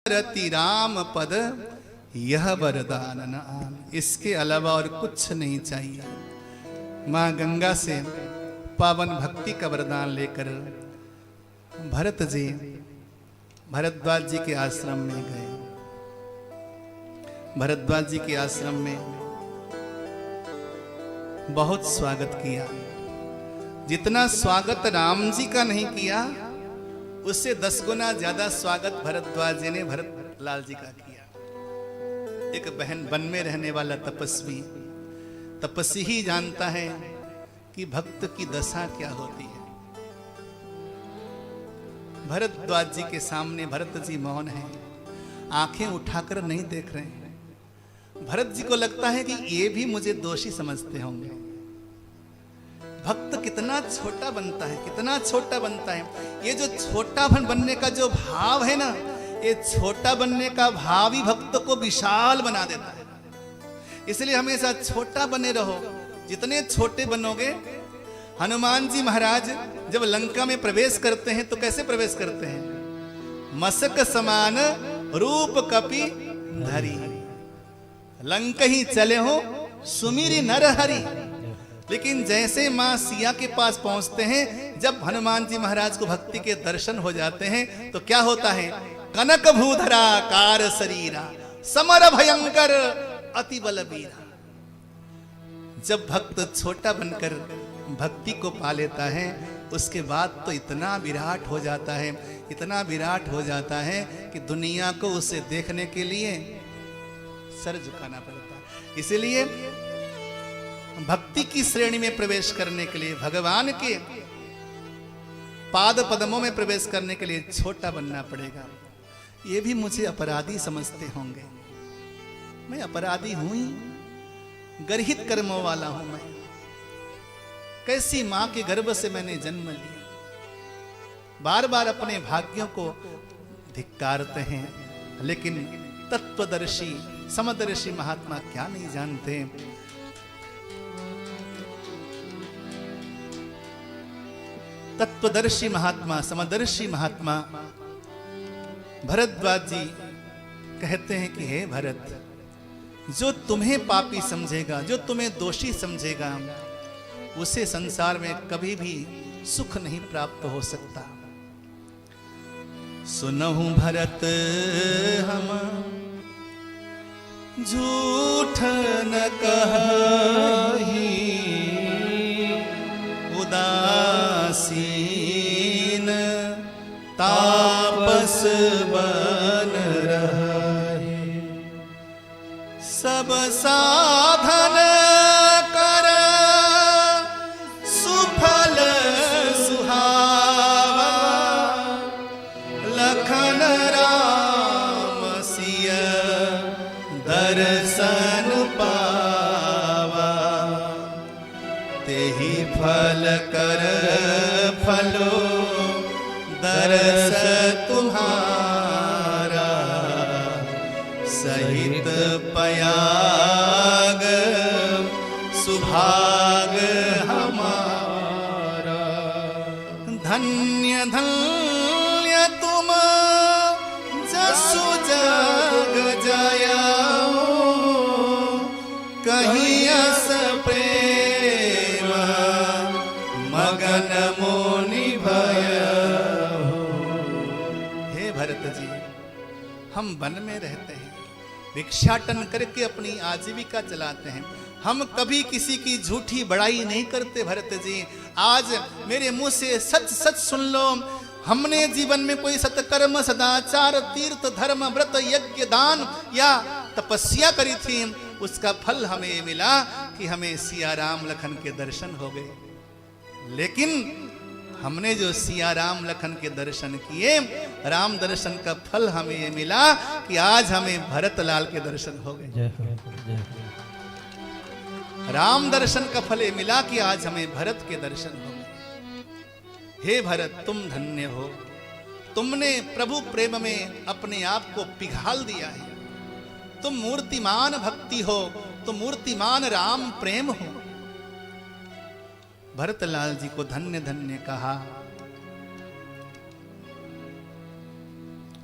रति राम पद यह वरदान न आन। इसके अलावा और कुछ नहीं चाहिए। माँ गंगा से पावन भक्ति का वरदान लेकर भरत जी भरद्वाज जी के आश्रम में गए। भरद्वाज जी के आश्रम में बहुत स्वागत किया। जितना स्वागत राम जी का नहीं किया, उससे 10 गुना ज्यादा स्वागत भरद्वाज जी ने भरत लाल जी का किया। एक बहन वन में रहने वाला तपस्वी ही जानता है कि भक्त की दशा क्या होती है। भरद्वाज जी के सामने भरत जी मौन हैं, आंखें उठाकर नहीं देख रहे हैं। भरत जी को लगता है कि ये भी मुझे दोषी समझते होंगे। भक्त कितना छोटा बनता है, कितना छोटा बनता है। ये जो छोटा बनने का जो भाव है ना, ये छोटा बनने का भाव ही भक्त को विशाल बना देता है। इसलिए हमेशा छोटा बने रहो। जितने छोटे बनोगे, हनुमान जी महाराज जब लंका में प्रवेश करते हैं तो कैसे प्रवेश करते हैं? मसक समान रूप कपि धरी, लंक ही चले हो सुमिरी नर हरि। लेकिन जैसे मां सिया के पास पहुंचते हैं, जब हनुमान जी महाराज को भक्ति के दर्शन हो जाते हैं तो क्या होता है? कनक भूधरा कार शरीरा समर भयंकर अति बलबीरा। जब भक्त छोटा बनकर भक्ति को पा लेता है, उसके बाद तो इतना विराट हो जाता है, इतना विराट हो जाता है कि दुनिया को उसे देखने के लिए सर झुकाना पड़ता है। इसलिए भक्ति की श्रेणी में प्रवेश करने के लिए, भगवान के पाद पद्मों में प्रवेश करने के लिए छोटा बनना पड़ेगा। ये भी मुझे अपराधी समझते होंगे। मैं अपराधी हूं ही, गर्हित कर्मों वाला हूं मैं। कैसी मां के गर्भ से मैंने जन्म लिया। बार बार अपने भाग्यों को धिक्कारते हैं, लेकिन तत्वदर्शी समदर्शी महात्मा क्या नहीं जानते। तत्वदर्शी महात्मा, समदर्शी महात्मा भरद्वाज जी कहते हैं कि हे भरत, जो तुम्हें पापी समझेगा, जो तुम्हें दोषी समझेगा, उसे संसार में कभी भी सुख नहीं प्राप्त हो सकता। सुनहु भरत हम झूठ न कही, उदासीन तापस बन रहे, सब साधन कर सुफल सुहावा, लखन राम सिय दर्शन पावा, तेहि फल कर फलो दर्श तुम्हारा, सहित पयाग सुभाग हमारा। धन्य धन्य तुम जसु जग जायाओ, कहीं अस प्रेम मगन मोनि भय। हे भरत जी, हम वन में रहते हैं, भिक्षाटन करके अपनी आजीविका चलाते हैं। हम कभी किसी की झूठी बड़ाई नहीं करते भरत जी। आज मेरे मुंह से सच सच सुन लो, हमने जीवन में कोई सत्कर्म सदाचार तीर्थ धर्म व्रत यज्ञ दान या तपस्या करी थी, उसका फल हमें मिला कि हमें सिया राम लखन के दर्शन हो गए। लेकिन हमने जो सिया राम लखन के दर्शन किए, राम दर्शन का फल हमें ये मिला कि आज हमें भरत लाल के दर्शन हो गए। राम दर्शन का फल ये मिला कि आज हमें भरत के दर्शन हो गए। हे भरत, तुम धन्य हो, तुमने प्रभु प्रेम में अपने आप को पिघाल दिया है। तुम मूर्तिमान भक्ति हो, तुम मूर्तिमान राम प्रेम हो। भरतलाल जी को धन्य धन्य कहा।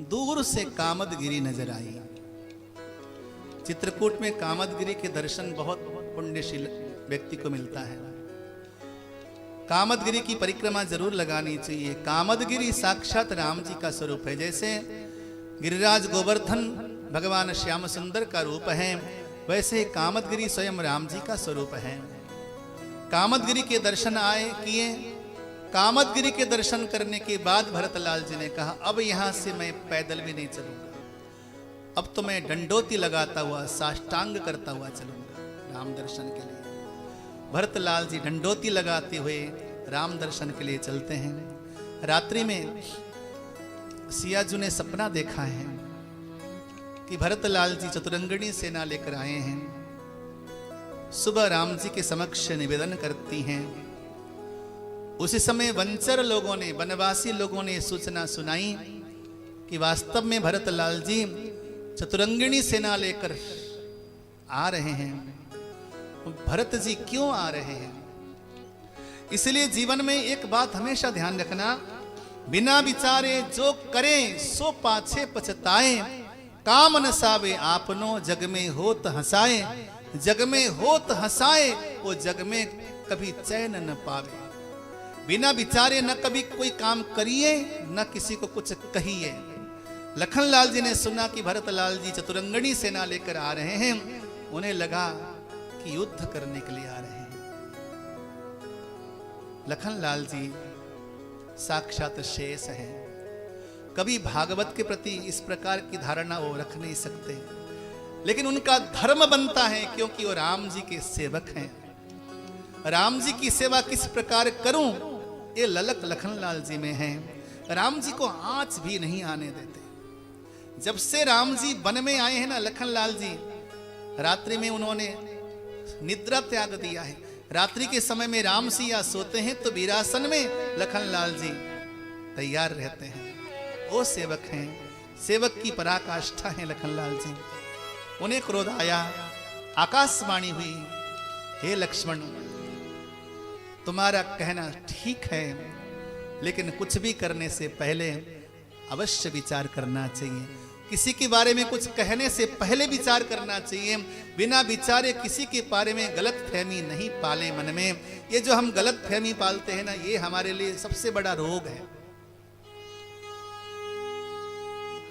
दूर से कामदगिरी नजर आई। चित्रकूट में कामदगिरी के दर्शन बहुत पुण्यशील व्यक्ति को मिलता है। कामदगिरी की परिक्रमा जरूर लगानी चाहिए। कामदगिरी साक्षात राम जी का स्वरूप है। जैसे गिरिराज गोवर्धन भगवान श्याम सुंदर का रूप है, वैसे कामदगिरी स्वयं राम जी का स्वरूप है। कामदगिरी के दर्शन किए। कामदगिरी के दर्शन करने के बाद भरतलाल जी ने कहा, अब यहां से मैं पैदल भी नहीं चलूंगा, अब तो मैं डंडोती लगाता हुआ साष्टांग करता हुआ चलूंगा राम दर्शन के लिए। भरतलाल जी डंडोती लगाते हुए राम दर्शन के लिए चलते हैं। रात्रि में सियाजू ने सपना देखा है कि भरतलाल जी चतुरंगिणी सेना लेकर आए हैं। सुबह राम जी के समक्ष निवेदन करती हैं। उसी समय वंचर लोगों ने, वनवासी लोगों ने सूचना सुनाई कि वास्तव में भरतलाल जी चतुरंगिणी सेना लेकर आ रहे हैं। भरत जी क्यों आ रहे हैं? इसलिए जीवन में एक बात हमेशा ध्यान रखना, बिना विचारे जो करें सो पाछे पछताए। काम न सावे आपनो जग में होत हंसाए, जग में होत हंसाए वो जग में कभी चैन न पावे। बिना विचारे न कभी कोई काम करिए न किसी को कुछ कहिए। लखनलाल जी ने सुना कि भरतलाल जी चतुरंगिणी सेना लेकर आ रहे हैं। उन्हें लगा कि युद्ध करने के लिए आ रहे हैं। लखनलाल जी साक्षात शेष हैं। कभी भागवत के प्रति इस प्रकार की धारणा वो रख नहीं सकते, लेकिन उनका धर्म बनता है क्योंकि वो राम जी के सेवक हैं। राम जी की सेवा किस प्रकार करूं, ये ललक लखनलाल जी में है। राम जी को आंच भी नहीं आने देते। जब से राम जी वन में आए हैं ना लखनलाल जी, रात्रि में उन्होंने निद्रा त्याग दिया है। रात्रि के समय में राम सिया सोते हैं तो वीरासन में लखनलाल जी तैयार रहते हैं। वो सेवक हैं, सेवक की पराकाष्ठा है लखनलाल जी। उन्हें क्रोध आया, आकाशवाणी हुई, हे लक्ष्मण तुम्हारा कहना ठीक है, लेकिन कुछ भी करने से पहले अवश्य विचार करना चाहिए। किसी के बारे में कुछ कहने से पहले विचार करना चाहिए। बिना विचारे किसी के बारे में गलत फहमी नहीं पाले मन में। ये जो हम गलत फहमी पालते हैं ना, ये हमारे लिए सबसे बड़ा रोग है।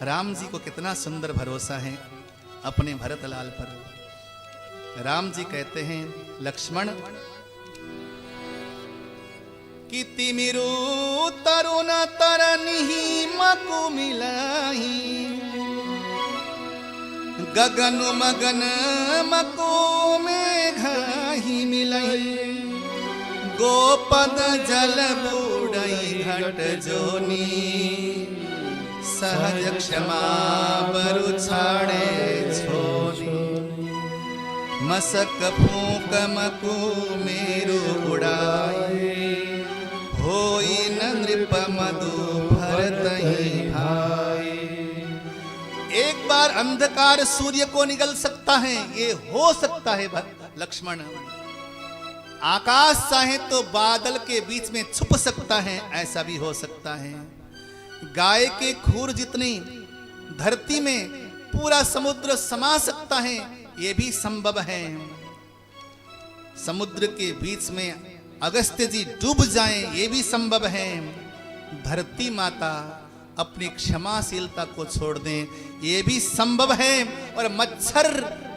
राम जी को कितना सुंदर भरोसा है अपने भरतलाल पर। राम जी कहते हैं, लक्ष्मण कि तिमिरु तरुण तरनिहि मकु मिलाही, गगन मगन मको मेघाही मिलई, गोपद जल बूढ़ई घट जोनी, सहज क्षमा बरु छाड़े छोनी, मसक फूक मकु मेरु उड़ाई, होई न नृप मधु भरतहि भाई। एक बार अंधकार सूर्य को निगल सकता है, ये हो सकता है लक्ष्मण। आकाश चाहे तो बादल के बीच में छुप सकता है, ऐसा भी हो सकता है। गाय के खूर जितनी धरती में पूरा समुद्र समा सकता है, ये भी संभव है। समुद्र के बीच में अगस्त्य जी डूब जाएं, ये भी संभव है। धरती माता अपनी क्षमाशीलता को छोड़ दें, ये भी संभव है। और मच्छर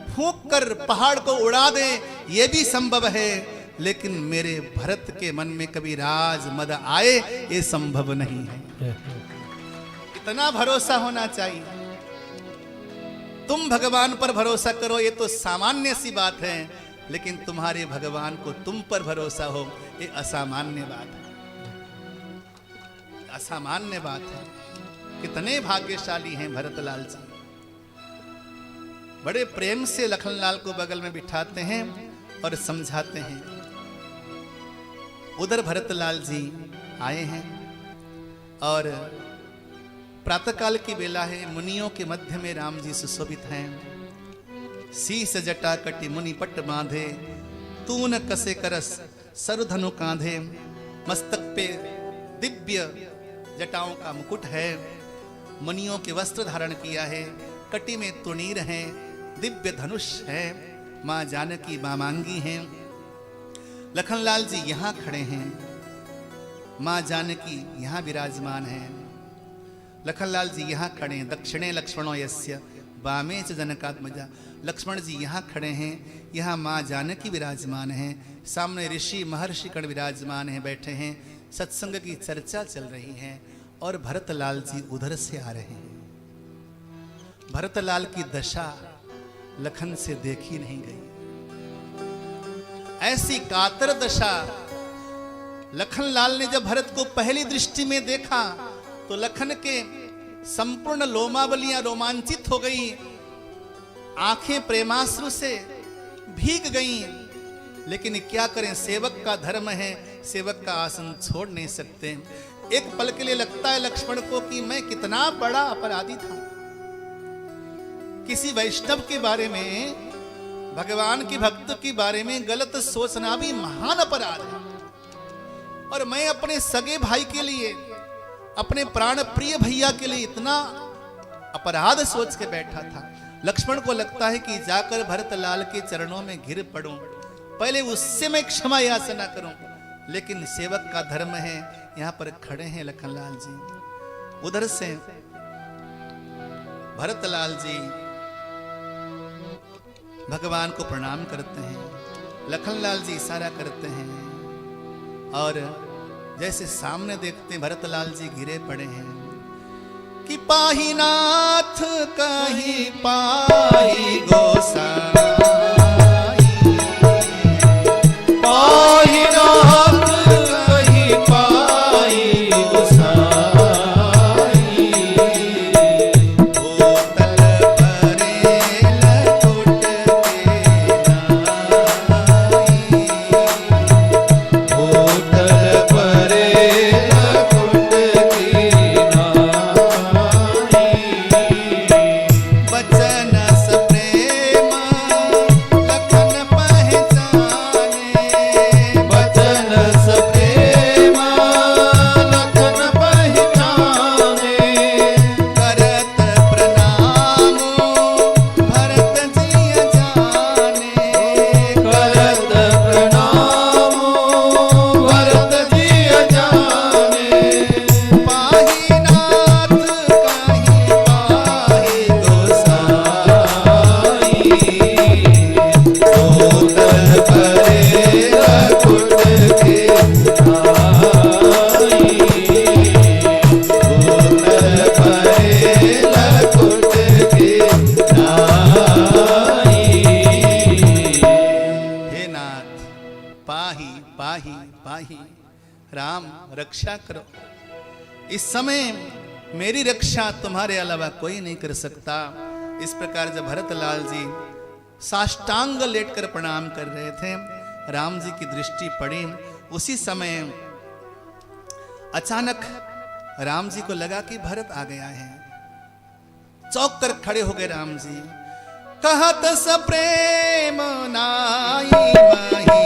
फूंक कर पहाड़ को उड़ा दें, ये भी संभव है। लेकिन मेरे भरत के मन में कभी राज मद आए, ये संभव नहीं है। इतना भरोसा होना चाहिए। तुम भगवान पर भरोसा करो, ये तो सामान्य सी बात है, लेकिन तुम्हारे भगवान को तुम पर भरोसा हो, ये असामान्य बात है। असामान्य बात है। कितने भाग्यशाली हैं भरतलाल जी। बड़े प्रेम से लखनलाल को बगल में बिठाते हैं और समझाते हैं। उधर भरतलाल जी आए हैं और प्रातःकाल की बेला है। मुनियों के मध्य में राम जी सुशोभित हैं। शीस जटा कटि मुनि पट बांधे, तून कसे करस सरधनु कांधे। मस्तक पे दिव्य जटाओं का मुकुट है। मुनियों के वस्त्र धारण किया है, कटी में तुणीर है, दिव्य धनुष है, माँ जानकी मामांगी हैं। लखनलाल जी यहाँ खड़े हैं, माँ जानकी यहाँ विराजमान हैं। लखनलाल जी यहाँ खड़े हैं, दक्षिणे लक्ष्मणो यस्य वामे च जनकात्मजा। लक्ष्मण जी यहाँ खड़े हैं, यहाँ माँ जानकी विराजमान हैं, सामने ऋषि महर्षि गण विराजमान हैं, बैठे हैं, सत्संग की चर्चा चल रही है और भरतलाल जी उधर से आ रहे हैं। भरतलाल की दशा लखन से देखी नहीं गई। ऐसी कातर दशा लखनलाल ने जब भरत को पहली दृष्टि में देखा तो लखन के संपूर्ण लोमावलियां रोमांचित हो गई, आंखें प्रेमाश्रु से भीग गईं। लेकिन क्या करें, सेवक का धर्म है, सेवक का आसन छोड़ नहीं सकते। एक पल के लिए लगता है लक्ष्मण को कि मैं कितना बड़ा अपराधी था। किसी वैष्णव के बारे में, भगवान के भक्त के बारे में गलत सोचना भी महान अपराध है। और मैं अपने सगे भाई के लिए, अपने प्राण प्रिय भैया के लिए इतना अपराध सोच के बैठा था। लक्ष्मण को लगता है कि जाकर भरतलाल के चरणों में गिर पड़ूं, पहले उससे मैं क्षमा याचना करूं। लेकिन सेवक का धर्म है, यहां पर खड़े हैं लखनलाल जी। उधर से भरतलाल जी भगवान को प्रणाम करते हैं, लखनलाल जी इशारा करते हैं और जैसे सामने देखते हैं भरतलाल जी गिरे पड़े हैं कि पाही नाथ कहीं पाही गोसाई, पाही नाथ कहीं पाही गोसाई, बोतल भरे लकुट रक्षा करो। इस समय मेरी रक्षा तुम्हारे अलावा कोई नहीं कर सकता। इस प्रकार जब भरतलाल जी साष्टांग लेटकर प्रणाम कर रहे थे, राम जी की दृष्टि पड़ी। उसी समय अचानक राम जी को लगा कि भरत आ गया है। चौंक कर खड़े हो गए राम जी। कहत स प्रेम नाई महिमा,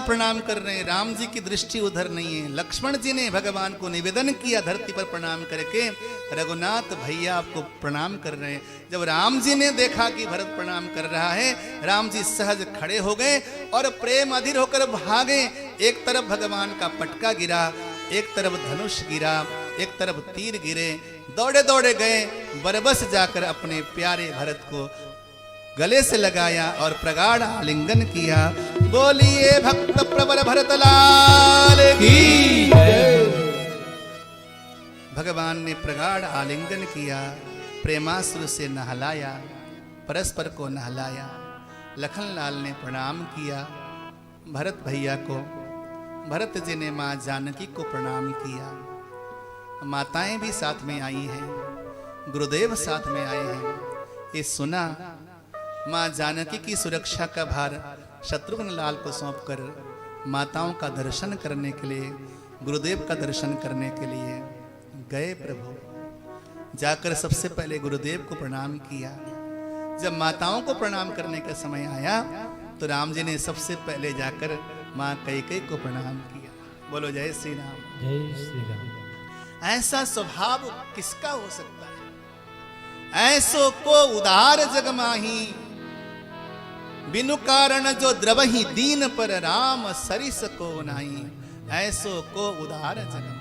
प्रणाम कर रहे हैं। राम जी की दृष्टि उधर नहीं है। लक्ष्मण जी ने भगवान को निवेदन किया धरती पर प्रणाम करके, रघुनाथ भैया आपको प्रणाम कर रहे हैं। जब राम जी ने देखा कि भरत प्रणाम कर रहा है, राम जी सहज खड़े हो गए और प्रेम अधीर होकर भागे। एक तरफ भगवान का पटका गिरा, एक तरफ धनुष गिरा। एक तरफ तीर गिरे, दौड़े दौड़े गए, बरबस जाकर अपने प्यारे भरत को गले से लगाया और प्रगाढ़ आलिंगन किया। बोलिए भक्त प्रवर भरत लाल की। भगवान ने प्रगाढ़ आलिंगन किया, प्रेमाश्रु से नहलाया, परस्पर को नहलाया। लखनलाल ने प्रणाम किया भरत भैया को। भरत जी ने माँ जानकी को प्रणाम किया। माताएं भी साथ में आई हैं, गुरुदेव साथ में आए हैं। ये सुना, माँ जानकी की सुरक्षा का भार शत्रुघ्न लाल को सौंपकर माताओं का दर्शन करने के लिए, गुरुदेव का दर्शन करने के लिए गए। प्रभु जाकर सबसे पहले गुरुदेव को प्रणाम किया। जब माताओं को प्रणाम करने का समय आया तो राम जी ने सबसे पहले जाकर माँ कैकेयी को प्रणाम किया। बोलो जय श्री राम। जय श्री राम। ऐसा स्वभाव किसका हो सकता है? ऐसो को उदार जग माही, बिनु कारण जो द्रवही दीन पर राम सरिस को नाही। ऐसो को उदार जग माही।